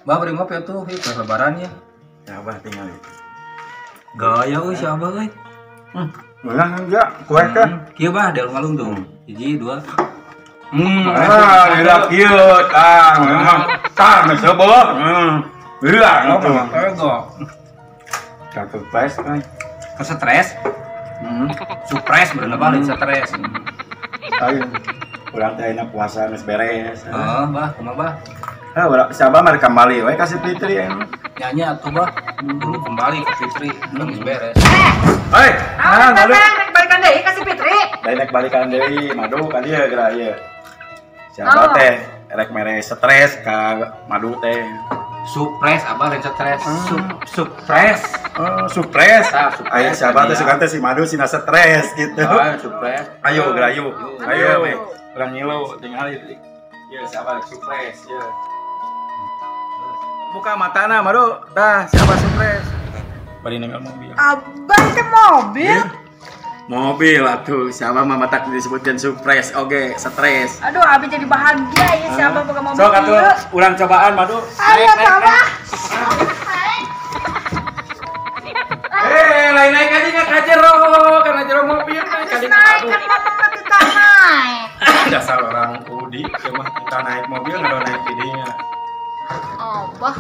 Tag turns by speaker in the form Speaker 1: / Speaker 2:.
Speaker 1: Bah beri ngopi tuh, itu lebaran ya.
Speaker 2: Ya abah tinggal itu.
Speaker 1: Gaya euy si Abah euy.
Speaker 2: Ulang enggak, kue kan?
Speaker 1: Kieu bah di alun-alun tuh. Hiji, dua.
Speaker 2: Gila kieu tang, memang tang sebeuh. Gila itu.
Speaker 1: Ego.
Speaker 2: Satu pes kan.
Speaker 1: Ke stres. Supres bener balik stres.
Speaker 2: Ayo. Ulang teh ayeuna puasa geus beres.
Speaker 1: Heeh, bah, kumaha bah?
Speaker 2: Siapa mari kembali we kasih Fitri ya.
Speaker 1: Nyanyi atuh bah. Dulu kembali ke Fitri, geus beres.
Speaker 2: Hei,
Speaker 3: Madu. Rek balikan deui ka si Fitri.
Speaker 2: Daek balikan deui madu ka dieu geura ieu. Siapa teh rek mere stres ka madu teh.
Speaker 1: Supres abah lain stres. Supres.
Speaker 2: Supres.
Speaker 1: Supres.
Speaker 2: Ayo siapa teh suka teh si madu sina stres gitu.
Speaker 1: Supres.
Speaker 2: Ayo geura yuk. Ayo we. Urang ngilu tinggal ieu. Ieu siapa supres ieu. Buka matana madu. Tah siapa supres. Bari nenggal mobil.
Speaker 3: Abang ke mobil.
Speaker 2: Mobil atuh, siapa mah matak disebutkan surprise, oke, stres.
Speaker 3: Aduh, abi jadi bahagia ya si Abang boga mobil.
Speaker 2: Sok atuh, ulang cobaan madu.
Speaker 3: Ayo, Abah.
Speaker 2: Lain naik aja nggak kajero, karena jero mobil naik aja.
Speaker 3: Naik kan mama kita naik.
Speaker 2: Dasar orang Udi, cuma kita naik mobil nggak naik idenya.
Speaker 3: Abah.